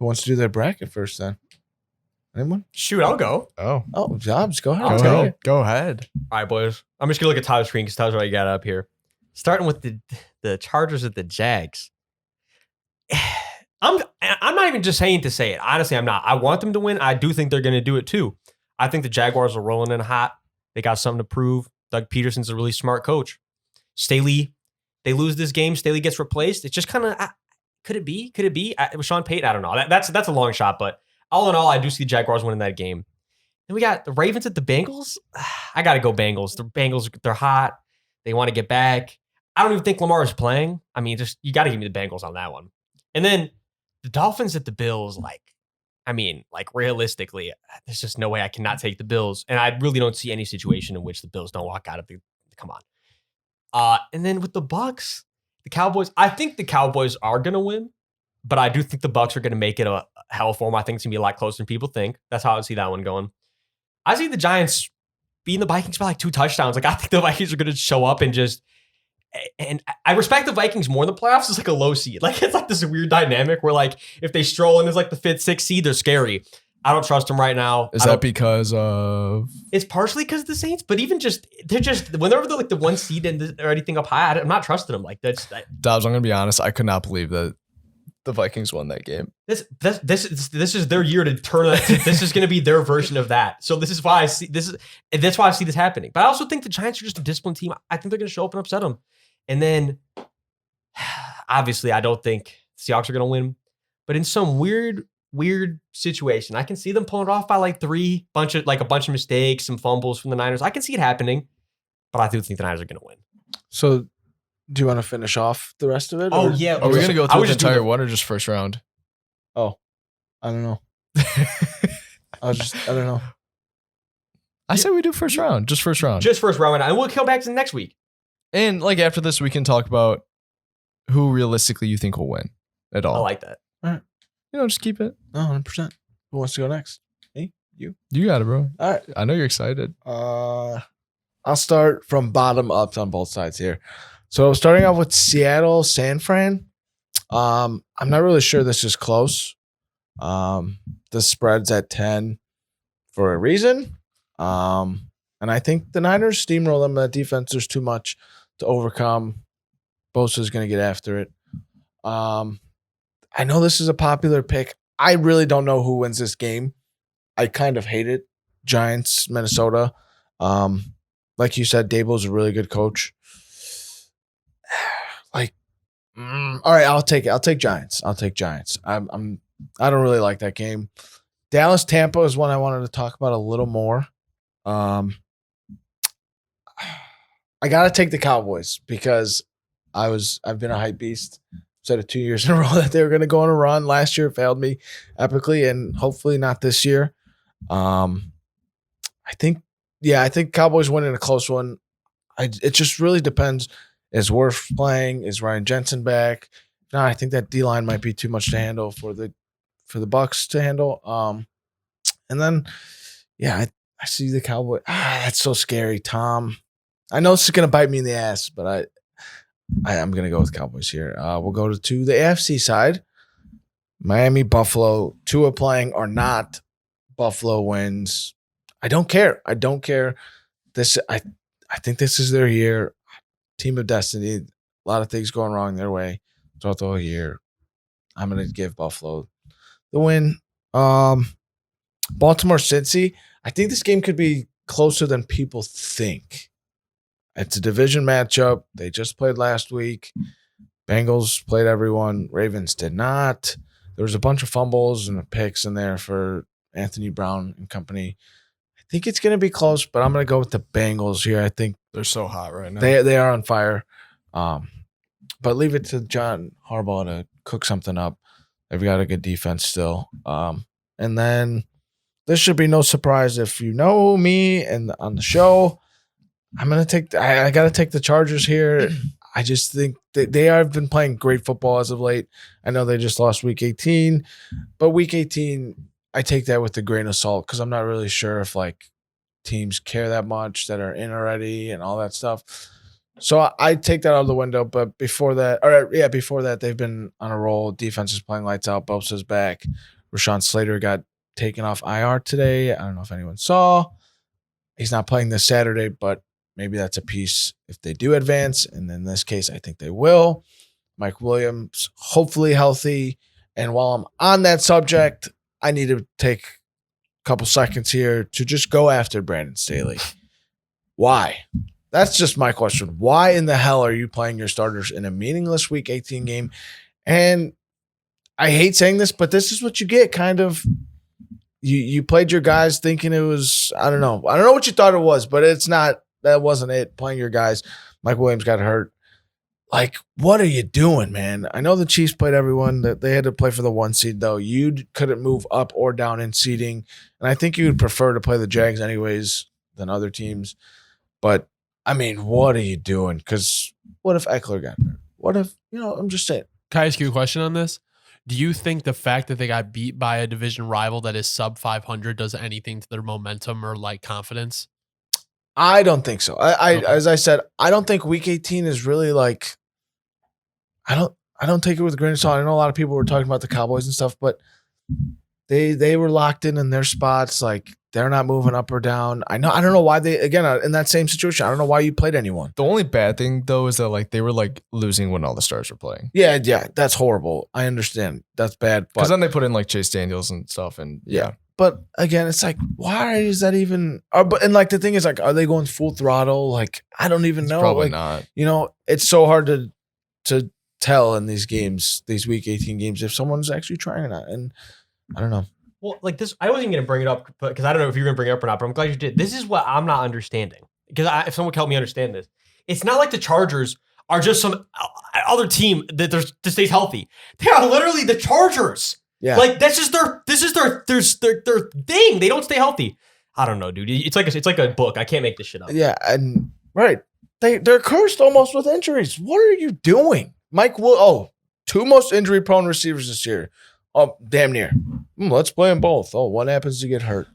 Who wants to do their bracket first then? Anyone? Shoot, I'll go. Oh, Jobs, go ahead. Go ahead. All right, boys. I'm just gonna look at Tyler's screen because Tyler's already got it up here. Starting with the Chargers at the Jags. I'm not even just saying to say it. Honestly, I'm not. I want them to win. I do think they're going to do it too. I think the Jaguars are rolling in hot. They got something to prove. Doug Peterson's a really smart coach. Staley, they lose this game. Staley gets replaced. It's just kind of, could it be? Could it be? With Sean Payton? I don't know. That's a long shot, but all in all, I do see the Jaguars winning that game. Then we got the Ravens at the Bengals. I got to go Bengals. The Bengals, they're hot. They want to get back. I don't even think Lamar is playing. I mean, just you got to give me the Bengals on that one. And then the Dolphins at the Bills, realistically, there's just no way I cannot take the Bills. And I really don't see any situation in which the Bills don't walk out of the, come on. And then with the Bucks, the Cowboys, I think the Cowboys are going to win, but I do think the Bucks are going to make it a hell for them. I think it's going to be a lot closer than people think. That's how I see that one going. I see the Giants beating the Vikings by 2 touchdowns. I think the Vikings are going to show up and just, and I respect the Vikings more in the playoffs. It's like a low seed. It's like this weird dynamic where if they stroll in as the 5th, 6th seed, they're scary. I don't trust them right now. Is that because of? It's partially because of the Saints, but even whenever they're the 1 seed and or anything up high, I'm not trusting them. Dobbs, I'm going to be honest. I could not believe that the Vikings won that game. This is their year to turn that. This is going to be their version of that. So this is why I see that's why I see this happening. But I also think the Giants are just a disciplined team. I think they're going to show up and upset them. And then, obviously, I don't think Seahawks are going to win. But in some weird situation, I can see them pulling it off by 3, a bunch of mistakes, some fumbles from the Niners. I can see it happening, but I do think the Niners are going to win. So, do you want to finish off the rest of it? Oh, yeah. Are we going to go through the entire one or just first round? Oh, I don't know. I don't know. I say we do first round. Just first round. Just first round. And we'll come back to the next week. And after this, we can talk about who realistically you think will win at all. I like that. All right. Just keep it. 100%. Who wants to go next? Me? You? You got it, bro. All right. I know you're excited. I'll start from bottom up on both sides here. So starting off with Seattle, San Fran. I'm not really sure this is close. The spread's at 10 for a reason. And I think the Niners steamroll them. That defense, there's too much to overcome. Bosa's going to get after it. I know this is a popular pick. I really don't know who wins this game. I kind of hate it. Giants, Minnesota. Like you said, Dabo's a really good coach. All right, I'll take it. I'll take Giants. I don't really like that game. Dallas, Tampa is one I wanted to talk about a little more. I gotta take the Cowboys because I've been a hype beast. Said it 2 years in a row that they were going to go on a run. Last year it failed me epically, and hopefully not this year. I think Cowboys winning a close one. It just really depends. Is Worth playing? Is Ryan Jensen back? No, I think that D-line might be too much to handle for the Bucs to handle. And then, I see the Cowboy. That's so scary, Tom. I know this is going to bite me in the ass, but I'm going to go with Cowboys here. We'll go to the AFC side. Miami, Buffalo, Tua playing or not, Buffalo wins. I don't care. This I think this is their year. Team of destiny. A lot of things going wrong their way throughout the whole year. I'm going to give Buffalo the win. Baltimore, Cincy. I think this game could be closer than people think. It's a division matchup. They just played last week. Bengals played everyone. Ravens did not. There was a bunch of fumbles and picks in there for Anthony Brown and company. I think it's going to be close, but I'm going to go with the Bengals here. I think they're so hot right now. They are on fire. But leave it to John Harbaugh to cook something up. They've got a good defense still. And then this should be no surprise if you know me and on the show. I'm going to take I got to take the Chargers here. I just think that they have been playing great football as of late. I know they just lost week 18, but week 18, I take that with a grain of salt because I'm not really sure if teams care that much that are in already and all that stuff. So I take that out of the window. But before that, before that, they've been on a roll. Defense is playing lights out. Bosa's back. Rashawn Slater got taken off IR today. I don't know if anyone saw. He's not playing this Saturday, but maybe that's a piece if they do advance. And in this case, I think they will. Mike Williams, hopefully healthy. And while I'm on that subject, I need to take a couple seconds here to just go after Brandon Staley. Why? That's just my question. Why in the hell are you playing your starters in a meaningless Week 18 game? And I hate saying this, but this is what you get, kind of. You played your guys thinking it was, I don't know what you thought it was, but it's not. That wasn't it. Playing your guys. Mike Williams got hurt. Like, what are you doing, man? I know the Chiefs played everyone. That they had to play for the 1 seed, though. You couldn't move up or down in seeding, and I think you would prefer to play the Jags anyways than other teams. But I mean, what are you doing? Because what if Eckler got hurt? What if, I'm just saying. Can I ask you a question on this? Do you think the fact that they got beat by a division rival that is sub 500 does anything to their momentum or like confidence? I don't think so. Okay. As I said, I don't think Week 18 is really like. I don't take it with a grain of salt. I know a lot of people were talking about the Cowboys and stuff, but they were locked in their spots. Like, they're not moving up or down. I don't know why they, again, in that same situation, I don't know why you played anyone. The only bad thing though is that like they were like losing when all the stars were playing. Yeah, that's horrible. I understand. That's bad. Because But then they put in like Chase Daniels and stuff, and yeah. but again, it's like, why is that even? And like the thing is, like, are they going full throttle? Like, I don't even know. Probably Like, not. It's so hard to tell in these games, these Week 18 games, if someone's actually trying or not. And I don't know. Well, like this, I wasn't even going to bring it up because I don't know if you're going to bring it up or not, but I'm glad you did. This is what I'm not understanding, because if someone could help me understand this, it's not like the Chargers are just some other team that stays healthy. They are literally the Chargers. Yeah. Like, this is their thing. They don't stay healthy. I don't know, dude. It's like a book. I can't make this shit up. Yeah, and right. They're cursed almost with injuries. What are you doing? Two most injury prone receivers this year. Oh, damn near. Let's play them both. Oh, what happens to get hurt?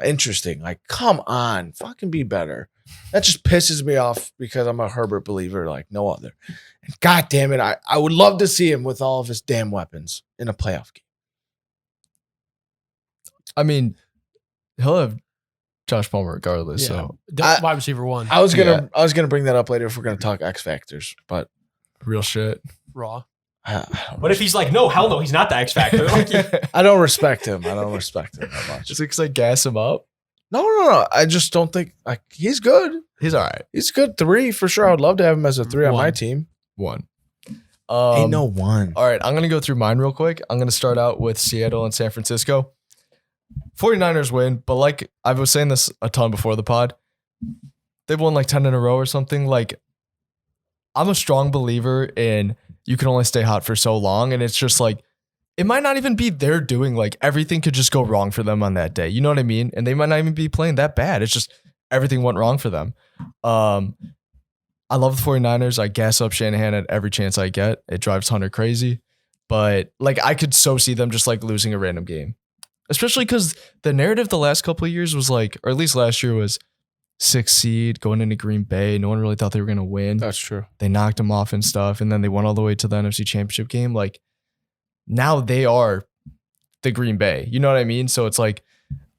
Interesting. Like, come on. Fucking be better. That just pisses me off because I'm a Herbert believer like no other. And God damn it, I would love to see him with all of his damn weapons in a playoff game. I mean, he'll have Josh Palmer regardless. So Wide receiver 1. I was gonna bring that up later if we're gonna talk X factors, but real shit. Raw. What if he's like, no, hell no, he's not the X Factor. Like, I don't respect him. I don't respect him that much. Just because I gas him up. No. I just don't think like he's good. He's all right. He's good 3 for sure. I would love to have him as a 3 on my team. 1. Ain't no 1. All right, I'm going to go through mine real quick. I'm going to start out with Seattle and San Francisco. 49ers win, but like I was saying this a ton before the pod, they've won like 10 in a row or something. Like, I'm a strong believer in you can only stay hot for so long, and it's just like it might not even be their doing. Like, everything could just go wrong for them on that day. You know what I mean? And they might not even be playing that bad. It's just everything went wrong for them. I love the 49ers. I gas up Shanahan at every chance I get. It drives Hunter crazy. But like, I could so see them just like losing a random game. Especially because the narrative the last couple of years was like, or at least last year was 6th seed going into Green Bay. No one really thought they were going to win. That's true. They knocked them off and stuff. And then they went all the way to the NFC Championship game. Like, now they are the Green Bay. You know what I mean? So it's like,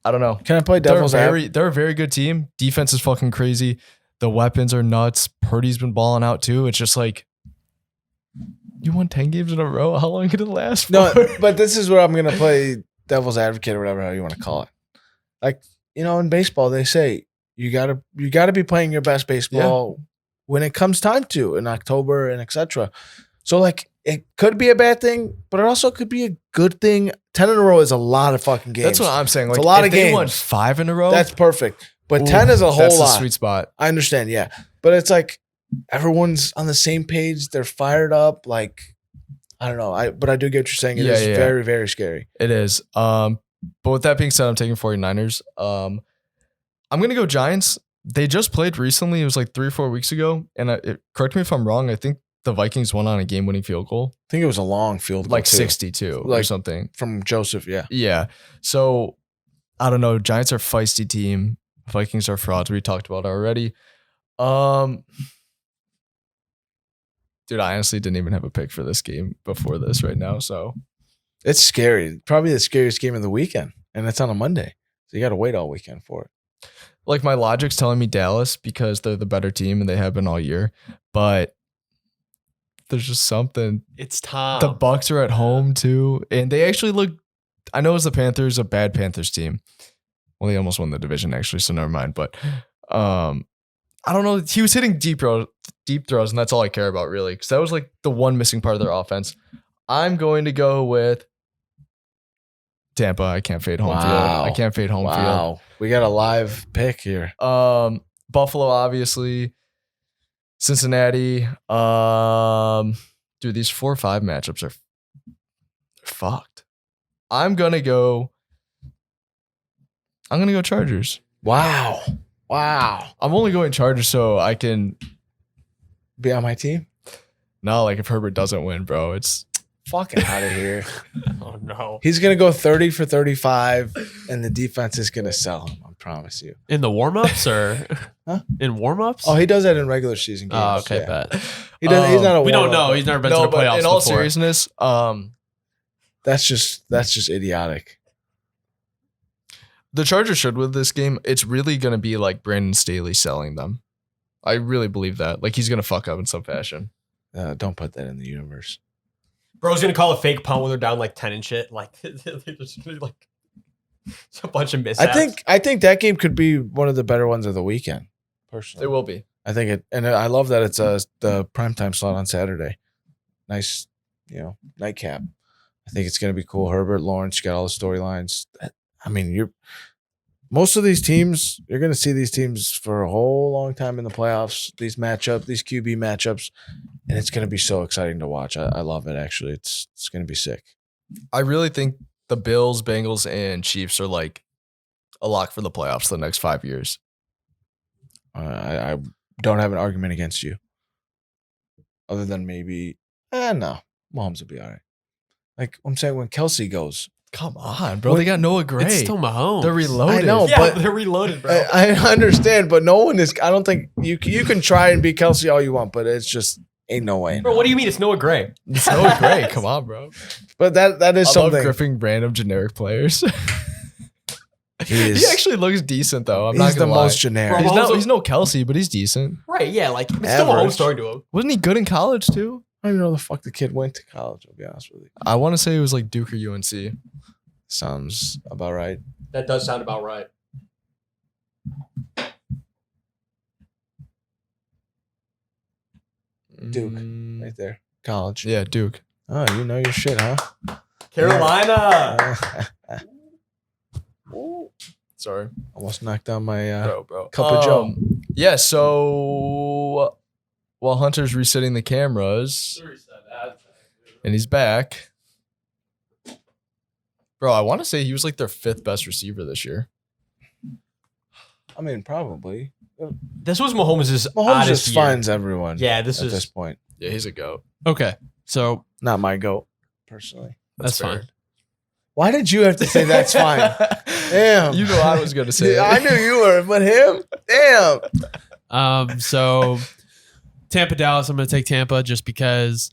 I don't know. Can I play devil's advocate? They're a very good team. Defense is fucking crazy. The weapons are nuts. Purdy's been balling out too. It's just like, you won 10 games in a row. How long could it last for? No, but this is where I'm going to play devil's advocate or whatever you want to call it. Like, in baseball, they say you gotta be playing your best baseball when it comes time to in October and etc. So like, it could be a bad thing, but it also could be a good thing. 10 in a row is a lot of fucking games. That's what I'm saying. Like, it's a lot if of they games. won 5 in a row, That's perfect. But 10 is a whole that's lot. That's the sweet spot. I understand, yeah. But it's like everyone's on the same page. They're fired up. Like, I don't know. But I do get what you're saying. It is very, very scary. It is. But with that being said, I'm taking 49ers. I'm going to go Giants. They just played recently. It was like 3 or 4 weeks ago. And correct me if I'm wrong. I think the Vikings won on a game-winning field goal. I think it was a long field goal, like too. 62 or something. From Joseph, yeah. Yeah. So, I don't know. Giants are a feisty team. Vikings are frauds. We talked about it already. Dude, I honestly didn't even have a pick for this game before this right now. So It's scary. Probably the scariest game of the weekend. And it's on a Monday. So you got to wait all weekend for it. like my logic's telling me Dallas because they're the better team and they have been all year. But there's just something. It's Tom. The Bucks are at home too. And they actually look, I know it's the Panthers, a bad Panthers team. Well, they almost won the division actually, so never mind. But I don't know. He was hitting deep throws, and that's all I care about really. Because that was like the one missing part of their offense. I'm going to go with Tampa. I can't fade home field. I can't fade home Wow. We got a live pick here. field. Buffalo, obviously. Cincinnati. Dude, these 4 or 5 matchups are fucked. I'm gonna go Chargers. Wow. I'm only going Chargers so I can. Be on my team? No, like if Herbert doesn't win, bro, it's Fucking out of here. Oh no. He's going to go 30 for 35, and the defense is going to sell him. I promise you. In the warm-ups or Huh? in warm-ups? Oh, he does that in regular season games. Oh, okay, yeah. bet. He does, he's not a We don't warm-up, know. but He's never been no, to the but playoffs in all before. seriousness, That's just idiotic. the Chargers should win this game. It's really gonna be like Brandon Staley selling them. I really believe that. Like he's gonna fuck up in some fashion. Don't put that in the universe. Bro's gonna call a fake punt when they're down like 10 and shit. Like, it's a bunch of mishaps. I think that game could be one of the better ones of the weekend. Personally, It will be. I think it, and I love that it's the primetime slot on Saturday. Nice, nightcap. I think it's going to be cool. Herbert, Lawrence, you got all the storylines. I mean, most of these teams, you're going to see these teams for a whole long time in the playoffs. These QB matchups, and it's going to be so exciting to watch. I love it. Actually, it's going to be sick. I really think the Bills, Bengals, and Chiefs are like a lock for the playoffs the next 5 years. I don't have an argument against you, other than maybe, no, Mahomes will be all right. Like I'm saying, when Kelsey goes, Come on, bro. They got Noah Gray. It's still Mahomes. They're reloaded. I know, Yeah, but they're reloaded, bro. I understand, but no one is. I don't think you can try and beat Kelsey all you want, but it's just ain't no way. Bro, what do you mean? It's Noah Gray. It's Noah Gray. Come on, bro. But that is I something. love griffing random generic players. He He actually looks decent though. I'm not he's the gonna lie. most generic. Bro, He's no Kelsey, but he's decent. Right, yeah, like it's still a home Average. story to him. Wasn't he good in college too? I don't even know the fuck the kid went to college. I'll be honest with you. I want to say it was like Duke or UNC. Sounds about right. That does sound about right. Duke. Mm, Right there, college. Yeah, Duke. Oh, you know your shit, huh? Carolina. Sorry, Almost knocked down my bro. cup of Joe. Yeah. So while Hunter's resetting the cameras and he's back, bro, I want to say he was like their 5th best receiver this year. I mean, probably. This was Mahomes' Mahomes oddest just year. finds everyone. Yeah, this at is this point. Yeah, he's a goat. Okay, so Not my goat, personally. that's fair. fine. Why did you have to say that's fine? Damn. You know I was going to say I it. knew you were, but him? Damn. So Tampa, Dallas. I'm going to take Tampa just because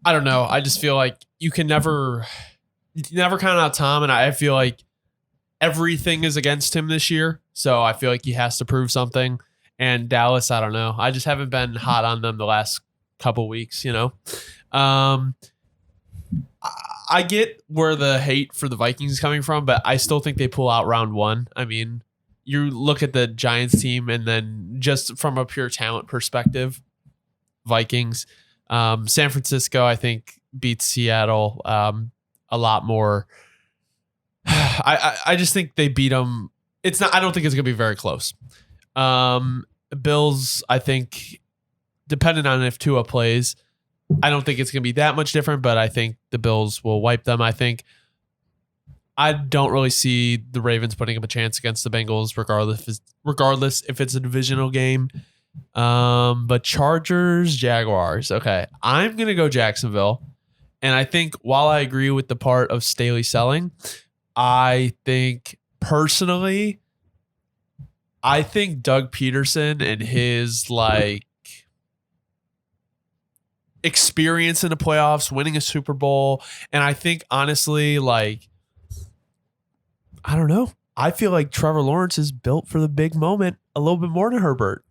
I don't know. I just feel like you can never count out Tom, and I feel like everything is against him this year. So I feel like he has to prove something. And Dallas, I don't know. I just haven't been hot on them the last couple weeks. I get where the hate for the Vikings is coming from, but I still think they pull out round 1. I mean, you look at the Giants team, and then just from a pure talent perspective, Vikings, San Francisco, I think beats Seattle a lot more. I just think they beat them. It's not. I don't think it's gonna be very close. Bills, I think, depending on if Tua plays, I don't think it's going to be that much different, but I think the Bills will wipe them. I don't really see the Ravens putting up a chance against the Bengals, regardless if it's a divisional game. But Chargers, Jaguars. Okay, I'm going to go Jacksonville. And I think while I agree with the part of Staley selling, I think personally, Doug Peterson and his experience in the playoffs, winning a Super Bowl. And I think honestly, like, I don't know. I feel like Trevor Lawrence is built for the big moment a little bit more than Herbert.